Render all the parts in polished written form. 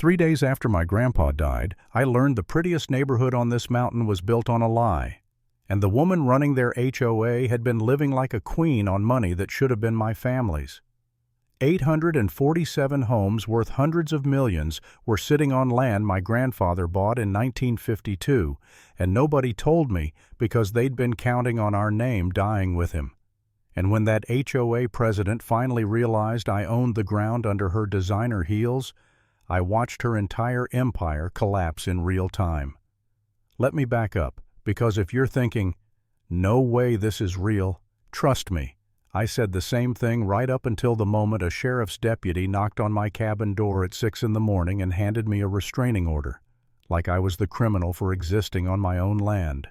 3 days after my grandpa died, I learned the prettiest neighborhood on this mountain was built on a lie, and the woman running their HOA had been living like a queen on money that should have been my family's. 847 homes worth hundreds of millions were sitting on land my grandfather bought in 1952, and nobody told me because they'd been counting on our name dying with him. And when that HOA president finally realized I owned the ground under her designer heels, I watched her entire empire collapse in real time. Let me back up, because if you're thinking, "No way this is real," trust me, I said the same thing right up until the moment a sheriff's deputy knocked on my cabin door at 6 in the morning and handed me a restraining order, like I was the criminal for existing on my own land.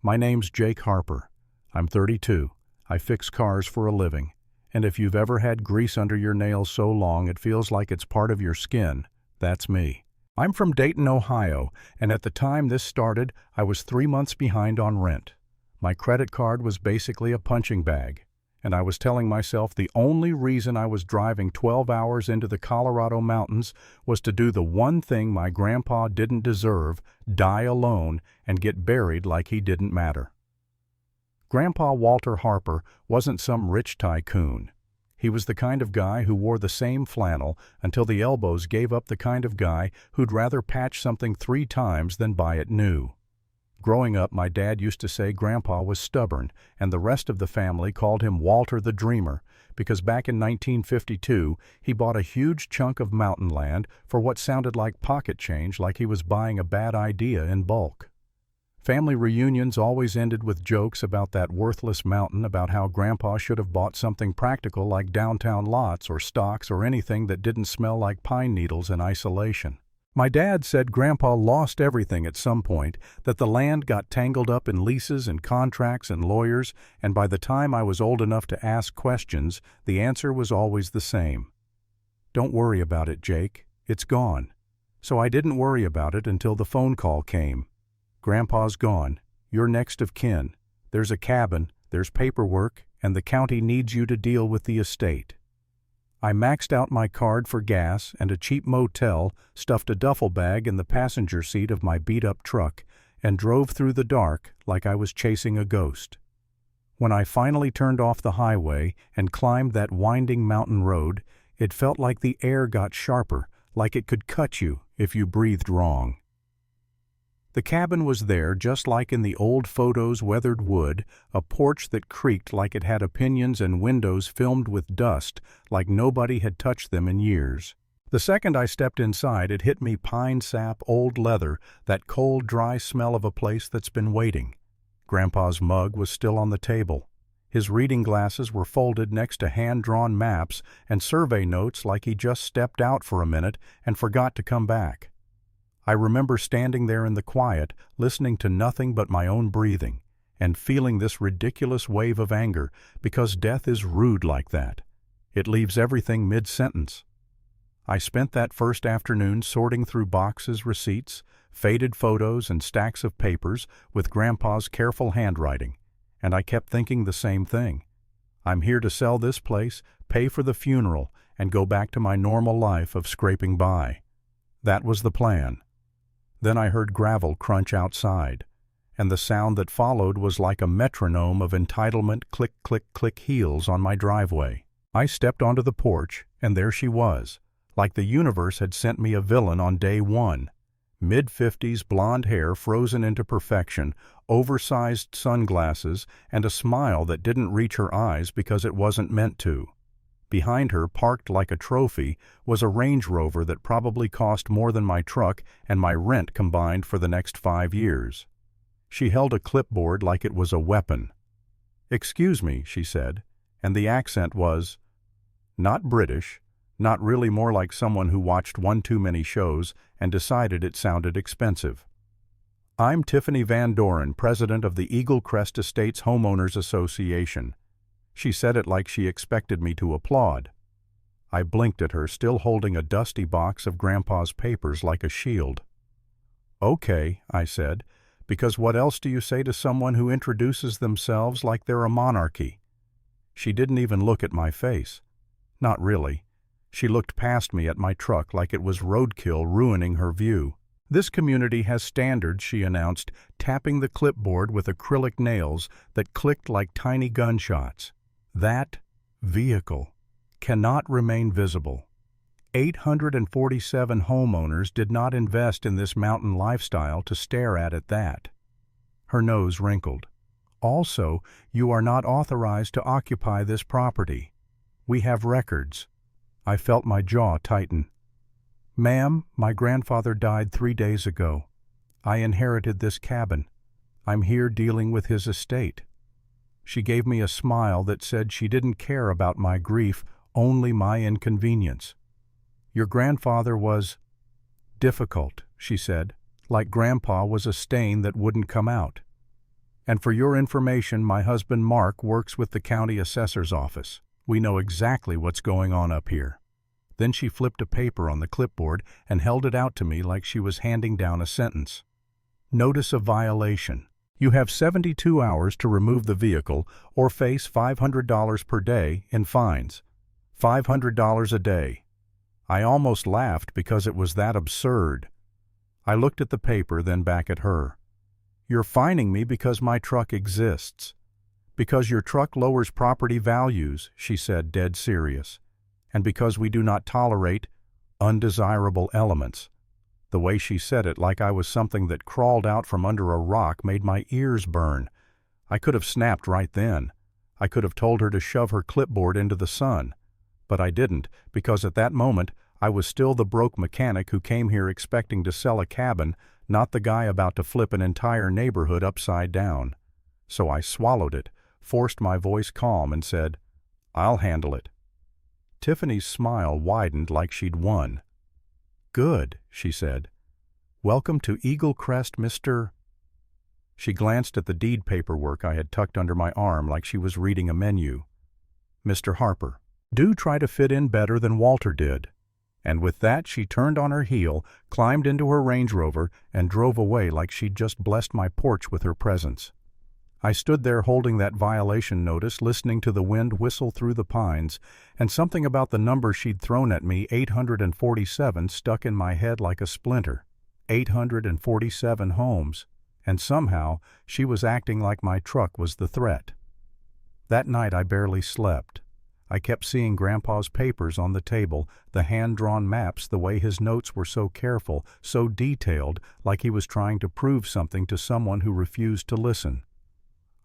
My name's Jake Harper. I'm 32. I fix cars for a living, and if you've ever had grease under your nails so long it feels like it's part of your skin, that's me. I'm from Dayton, Ohio, and at the time this started, I was 3 months behind on rent. My credit card was basically a punching bag, and I was telling myself the only reason I was driving 12 hours into the Colorado mountains was to do the one thing my grandpa didn't deserve, die alone and get buried like he didn't matter. Grandpa Walter Harper wasn't some rich tycoon. He was the kind of guy who wore the same flannel until the elbows gave up, the kind of guy who'd rather patch something 3 times than buy it new. Growing up, my dad used to say Grandpa was stubborn, and the rest of the family called him Walter the Dreamer, because back in 1952, he bought a huge chunk of mountain land for what sounded like pocket change, like he was buying a bad idea in bulk. Family reunions always ended with jokes about that worthless mountain, about how Grandpa should have bought something practical like downtown lots or stocks or anything that didn't smell like pine needles in isolation. My dad said Grandpa lost everything at some point, that the land got tangled up in leases and contracts and lawyers, and by the time I was old enough to ask questions, the answer was always the same. "Don't worry about it, Jake. It's gone." So I didn't worry about it until the phone call came. "Grandpa's gone. You're next of kin. There's a cabin, there's paperwork, and the county needs you to deal with the estate." I maxed out my card for gas and a cheap motel, stuffed a duffel bag in the passenger seat of my beat-up truck, and drove through the dark like I was chasing a ghost. When I finally turned off the highway and climbed that winding mountain road, it felt like the air got sharper, like it could cut you if you breathed wrong. The cabin was there just like in the old photos, weathered wood, a porch that creaked like it had opinions, and windows filmed with dust like nobody had touched them in years. The second I stepped inside, it hit me: pine sap, old leather, that cold, dry smell of a place that's been waiting. Grandpa's mug was still on the table. His reading glasses were folded next to hand-drawn maps and survey notes, like he just stepped out for a minute and forgot to come back. I remember standing there in the quiet, listening to nothing but my own breathing, and feeling this ridiculous wave of anger, because death is rude like that. It leaves everything mid-sentence. I spent that first afternoon sorting through boxes, receipts, faded photos, and stacks of papers with Grandpa's careful handwriting, and I kept thinking the same thing. I'm here to sell this place, pay for the funeral, and go back to my normal life of scraping by. That was the plan. Then I heard gravel crunch outside, and the sound that followed was like a metronome of entitlement, click, click, click heels on my driveway. I stepped onto the porch, and there she was, like the universe had sent me a villain on day one. Mid-50s, blonde hair frozen into perfection, oversized sunglasses, and a smile that didn't reach her eyes because it wasn't meant to. Behind her, parked like a trophy, was a Range Rover that probably cost more than my truck and my rent combined for the next 5 years. She held a clipboard like it was a weapon. "Excuse me," she said, and the accent was not British, not really, more like someone who watched one too many shows and decided it sounded expensive. "I'm Tiffany Van Doren, president of the Eagle Crest Estates Homeowners Association." She said it like she expected me to applaud. I blinked at her, still holding a dusty box of Grandpa's papers like a shield. "Okay," I said, "because what else do you say to someone who introduces themselves like they're a monarchy?" She didn't even look at my face. Not really. She looked past me at my truck like it was roadkill ruining her view. "This community has standards," she announced, tapping the clipboard with acrylic nails that clicked like tiny gunshots. "That vehicle cannot remain visible. 847 homeowners did not invest in this mountain lifestyle to stare at that." Her nose wrinkled. "Also, you are not authorized to occupy this property. We have records." I felt my jaw tighten. "Ma'am, my grandfather died 3 days ago. I inherited this cabin. I'm here dealing with his estate." She gave me a smile that said she didn't care about my grief, only my inconvenience. "Your grandfather was difficult," she said, "like Grandpa was a stain that wouldn't come out. And for your information, my husband Mark works with the county assessor's office. We know exactly what's going on up here." Then she flipped a paper on the clipboard and held it out to me like she was handing down a sentence. "Notice of violation. You have 72 hours to remove the vehicle or face $500 per day in fines. $500 a day." I almost laughed because it was that absurd. I looked at the paper, then back at her. "You're fining me because my truck exists. Because your truck lowers property values," she said, dead serious. "And because we do not tolerate undesirable elements." The way she said it, like I was something that crawled out from under a rock, made my ears burn. I could have snapped right then. I could have told her to shove her clipboard into the sun. But I didn't, because at that moment I was still the broke mechanic who came here expecting to sell a cabin, not the guy about to flip an entire neighborhood upside down. So I swallowed it, forced my voice calm, and said, "I'll handle it." Tiffany's smile widened like she'd won. "Good," she said. "Welcome to Eagle Crest, Mr. She glanced at the deed paperwork I had tucked under my arm like she was reading a menu. "Mr. Harper. Do try to fit in better than Walter did." And with that she turned on her heel, climbed into her Range Rover, and drove away like she'd just blessed my porch with her presence. I stood there holding that violation notice, listening to the wind whistle through the pines, and something about the number she'd thrown at me, 847, stuck in my head like a splinter. 847 homes, and somehow she was acting like my truck was the threat. That night I barely slept. I kept seeing Grandpa's papers on the table, the hand-drawn maps, the way his notes were so careful, so detailed, like he was trying to prove something to someone who refused to listen.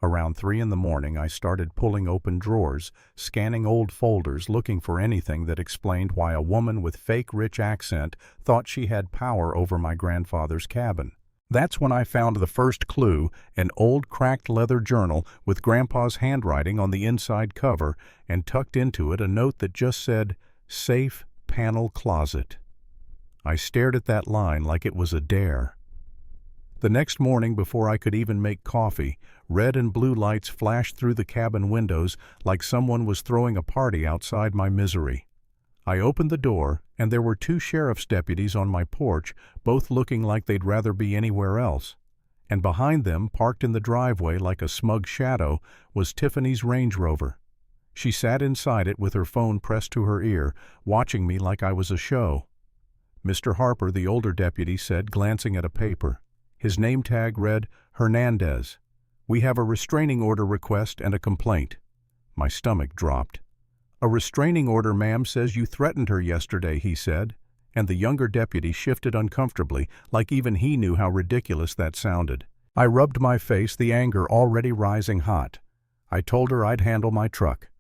Around 3 in the morning, I started pulling open drawers, scanning old folders, looking for anything that explained why a woman with fake rich accent thought she had power over my grandfather's cabin. That's when I found the first clue, an old cracked leather journal with Grandpa's handwriting on the inside cover, and tucked into it a note that just said, "Safe Panel Closet." I stared at that line like it was a dare. The next morning, before I could even make coffee, red and blue lights flashed through the cabin windows like someone was throwing a party outside my misery. I opened the door, and there were 2 sheriff's deputies on my porch, both looking like they'd rather be anywhere else. And behind them, parked in the driveway like a smug shadow, was Tiffany's Range Rover. She sat inside it with her phone pressed to her ear, watching me like I was a show. "Mr. Harper," the older deputy said, glancing at a paper. His name tag read, "Hernandez. We have a restraining order request and a complaint." My stomach dropped. "A restraining order, ma'am, says you threatened her yesterday," he said, and the younger deputy shifted uncomfortably, like even he knew how ridiculous that sounded. I rubbed my face, the anger already rising hot. I told her I'd handle my truck.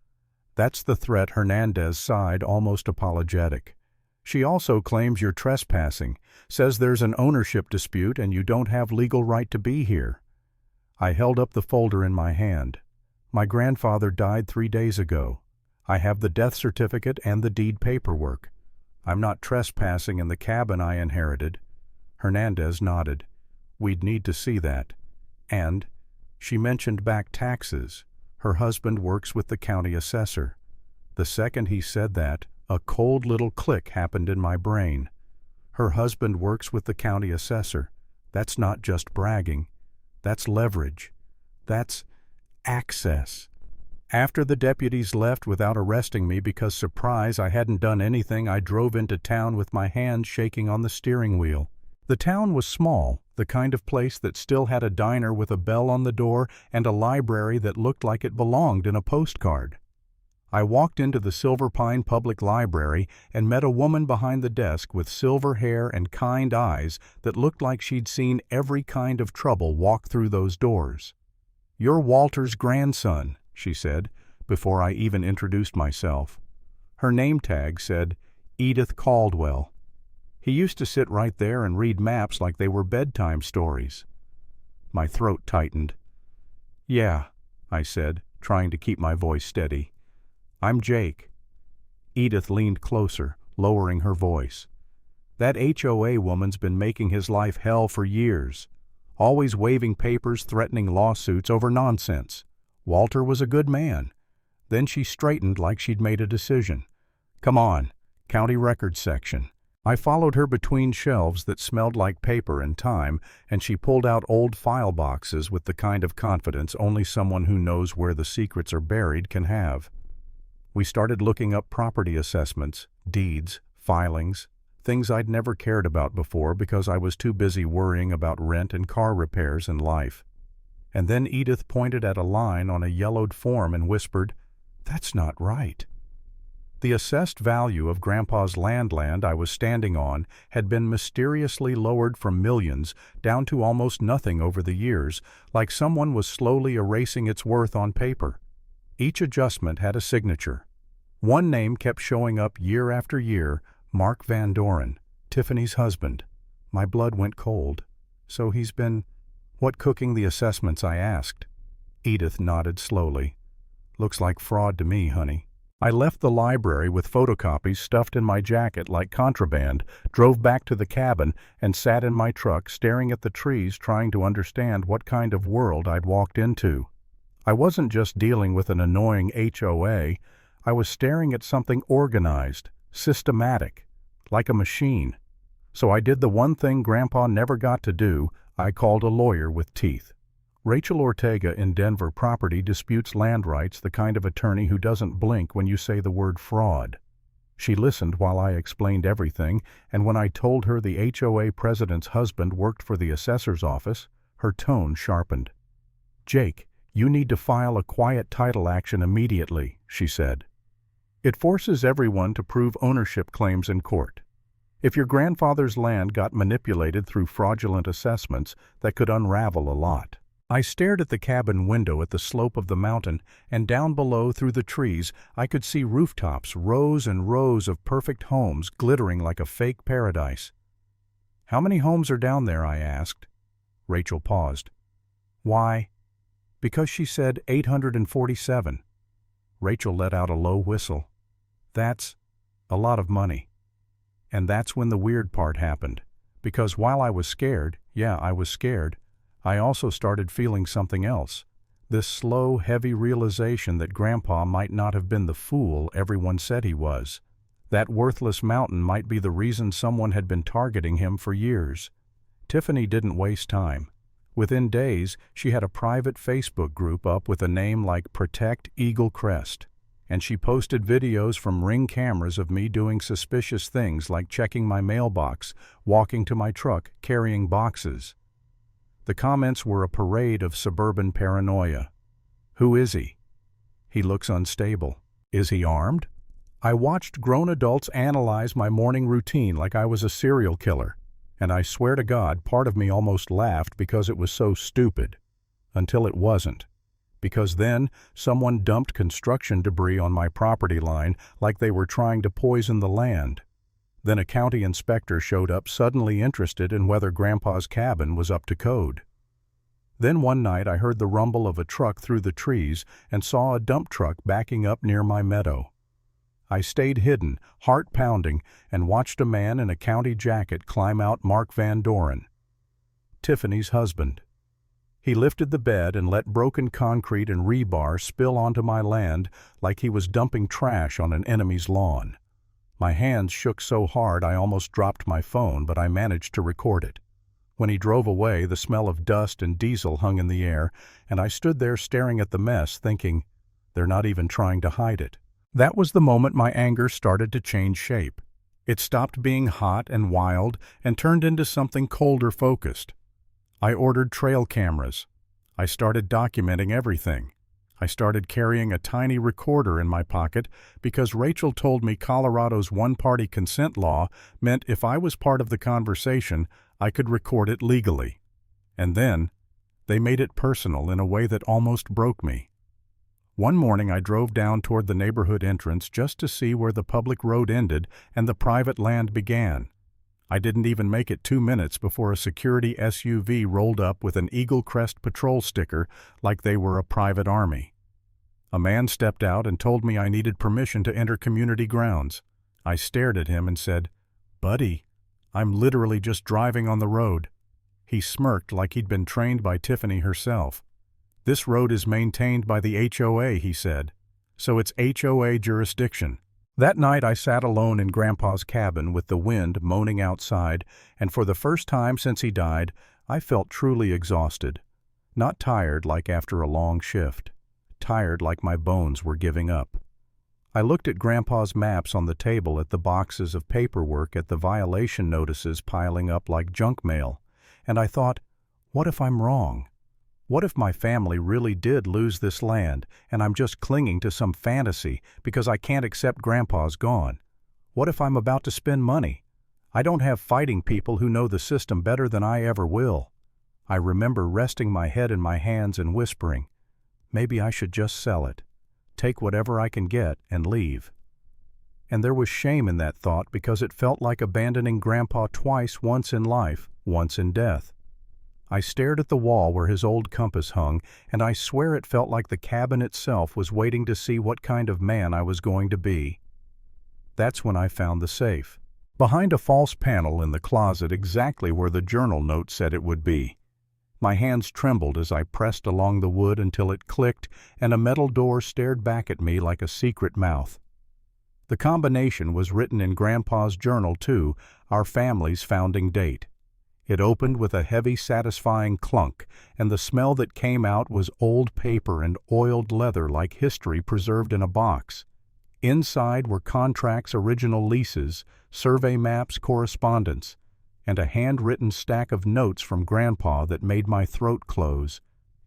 "That's the threat," Hernandez sighed, almost apologetic. "She also claims you're trespassing, says there's an ownership dispute and you don't have legal right to be here." I held up the folder in my hand. "My grandfather died 3 days ago. I have the death certificate and the deed paperwork. I'm not trespassing in the cabin I inherited." Hernandez nodded. "We'd need to see that." And she mentioned back taxes. Her husband works with the county assessor. The second he said that, a cold little click happened in my brain. Her husband works with the county assessor. That's not just bragging. That's leverage. That's access. After the deputies left without arresting me because, surprise, I hadn't done anything, I drove into town with my hands shaking on the steering wheel. The town was small, the kind of place that still had a diner with a bell on the door and a library that looked like it belonged in a postcard. I walked into the Silver Pine Public Library and met a woman behind the desk with silver hair and kind eyes that looked like she'd seen every kind of trouble walk through those doors. "You're Walter's grandson," she said, before I even introduced myself. Her name tag said, Edith Caldwell. He used to sit right there and read maps like they were bedtime stories. My throat tightened. "Yeah," I said, trying to keep my voice steady. "I'm Jake." Edith leaned closer, lowering her voice. "That HOA woman's been making his life hell for years, always waving papers threatening lawsuits over nonsense. Walter was a good man." Then she straightened like she'd made a decision. "Come on, county records section." I followed her between shelves that smelled like paper and time, and she pulled out old file boxes with the kind of confidence only someone who knows where the secrets are buried can have. We started looking up property assessments, deeds, filings, things I'd never cared about before because I was too busy worrying about rent and car repairs and life. And then Edith pointed at a line on a yellowed form and whispered, "That's not right." The assessed value of Grandpa's land I was standing on had been mysteriously lowered from millions down to almost nothing over the years, like someone was slowly erasing its worth on paper. Each adjustment had a signature. One name kept showing up year after year, Mark Van Doren, Tiffany's husband. My blood went cold. "So he's been, what, cooking the assessments?" I asked. Edith nodded slowly. "Looks like fraud to me, honey." I left the library with photocopies stuffed in my jacket like contraband, drove back to the cabin, and sat in my truck staring at the trees trying to understand what kind of world I'd walked into. I wasn't just dealing with an annoying HOA, I was staring at something organized, systematic, like a machine. So I did the one thing Grandpa never got to do, I called a lawyer with teeth. Rachel Ortega in Denver Property disputes land rights, the kind of attorney who doesn't blink when you say the word fraud. She listened while I explained everything, and when I told her the HOA president's husband worked for the assessor's office, her tone sharpened. "Jake, you need to file a quiet title action immediately," she said. "It forces everyone to prove ownership claims in court. If your grandfather's land got manipulated through fraudulent assessments, that could unravel a lot." I stared at the cabin window at the slope of the mountain, and down below through the trees I could see rooftops, rows and rows of perfect homes glittering like a fake paradise. "How many homes are down there?" I asked. Rachel paused. "Why?" "Because she said 847. Rachel let out a low whistle. "That's a lot of money." And that's when the weird part happened. Because while I was scared, I was scared, I also started feeling something else. This slow, heavy realization that Grandpa might not have been the fool everyone said he was. That worthless mountain might be the reason someone had been targeting him for years. Tiffany didn't waste time. Within days, she had a private Facebook group up with a name like Protect Eagle Crest. And she posted videos from Ring cameras of me doing suspicious things like checking my mailbox, walking to my truck, carrying boxes. The comments were a parade of suburban paranoia. "Who is he? He looks unstable. Is he armed?" I watched grown adults analyze my morning routine like I was a serial killer, and I swear to God, part of me almost laughed because it was so stupid. Until it wasn't. Because then, someone dumped construction debris on my property line like they were trying to poison the land. Then a county inspector showed up suddenly interested in whether Grandpa's cabin was up to code. Then one night I heard the rumble of a truck through the trees and saw a dump truck backing up near my meadow. I stayed hidden, heart pounding, and watched a man in a county jacket climb out Mark Van Doren, Tiffany's husband. He lifted the bed and let broken concrete and rebar spill onto my land like he was dumping trash on an enemy's lawn. My hands shook so hard I almost dropped my phone, but I managed to record it. When he drove away, the smell of dust and diesel hung in the air, and I stood there staring at the mess, thinking, They're not even trying to hide it. That was the moment my anger started to change shape. It stopped being hot and wild and turned into something colder focused. I ordered trail cameras. I started documenting everything. I started carrying a tiny recorder in my pocket because Rachel told me Colorado's one-party consent law meant if I was part of the conversation, I could record it legally. And then, they made it personal in a way that almost broke me. One morning I drove down toward the neighborhood entrance just to see where the public road ended and the private land began. I didn't even make it 2 minutes before a security SUV rolled up with an Eagle Crest patrol sticker like they were a private army. A man stepped out and told me I needed permission to enter community grounds. I stared at him and said, "Buddy, I'm literally just driving on the road." He smirked like he'd been trained by Tiffany herself. "This road is maintained by the HOA," he said, "so it's HOA jurisdiction." That night I sat alone in Grandpa's cabin with the wind moaning outside, and for the first time since he died, I felt truly exhausted. Not tired like after a long shift. Tired like my bones were giving up. I looked at Grandpa's maps on the table, at the boxes of paperwork, at the violation notices piling up like junk mail, and I thought, what if I'm wrong? What if my family really did lose this land, and I'm just clinging to some fantasy because I can't accept Grandpa's gone? What if I'm about to spend money? I don't have fighting people who know the system better than I ever will. I remember resting my head in my hands and whispering, maybe I should just sell it, take whatever I can get, and leave. And there was shame in that thought because it felt like abandoning Grandpa twice, once in life, once in death. I stared at the wall where his old compass hung, and I swear it felt like the cabin itself was waiting to see what kind of man I was going to be. That's when I found the safe. Behind a false panel in the closet, exactly where the journal note said it would be. My hands trembled as I pressed along the wood until it clicked, and a metal door stared back at me like a secret mouth. The combination was written in Grandpa's journal, too, our family's founding date. It opened with a heavy, satisfying clunk, and the smell that came out was old paper and oiled leather like history preserved in a box. Inside were contracts, original leases, survey maps, correspondence, and a handwritten stack of notes from Grandpa that made my throat close.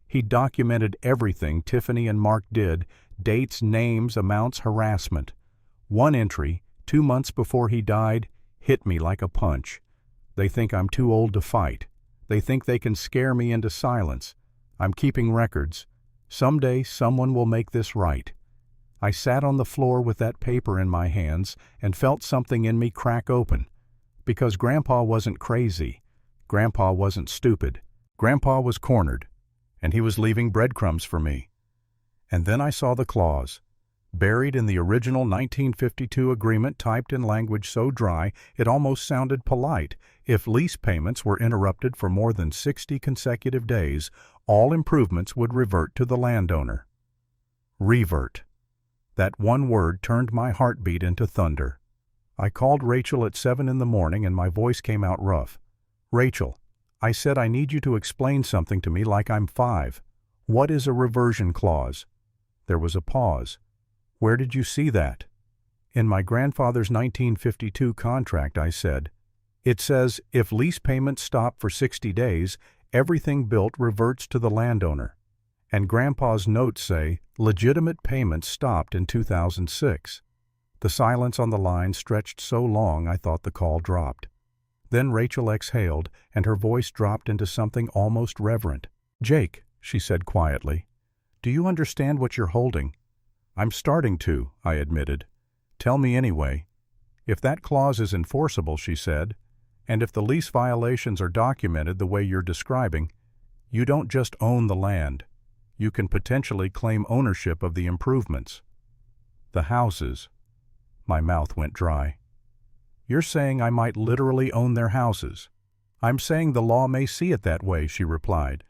He documented everything Tiffany and Mark did, dates, names, amounts, harassment. One entry, 2 months before he died, hit me like a punch. They think I'm too old to fight. They think they can scare me into silence. I'm keeping records. Someday someone will make this right. I sat on the floor with that paper in my hands and felt something in me crack open. Because Grandpa wasn't crazy. Grandpa wasn't stupid. Grandpa was cornered, and he was leaving breadcrumbs for me. And then I saw the clause. Buried in the original 1952 agreement, typed in language so dry it almost sounded polite, if lease payments were interrupted for more than 60 consecutive days, all improvements would revert to the landowner. Revert. That one word turned my heartbeat into thunder. I called Rachel at 7 in the morning and my voice came out rough. "Rachel," I said, "I need you to explain something to me like I'm 5. What is a reversion clause?" There was a pause. "Where did you see that?" "In my grandfather's 1952 contract," I said. "It says if lease payments stop for 60 days, everything built reverts to the landowner. And Grandpa's notes say legitimate payments stopped in 2006. The silence on the line stretched so long I thought the call dropped. Then Rachel exhaled, and her voice dropped into something almost reverent. "Jake," she said quietly, "do you understand what you're holding?" "I'm starting to," I admitted. "Tell me anyway." "If that clause is enforceable," she said, "and if the lease violations are documented the way you're describing, you don't just own the land. You can potentially claim ownership of the improvements. The houses." My mouth went dry. "You're saying I might literally own their houses?" "I'm saying the law may see it that way," she replied.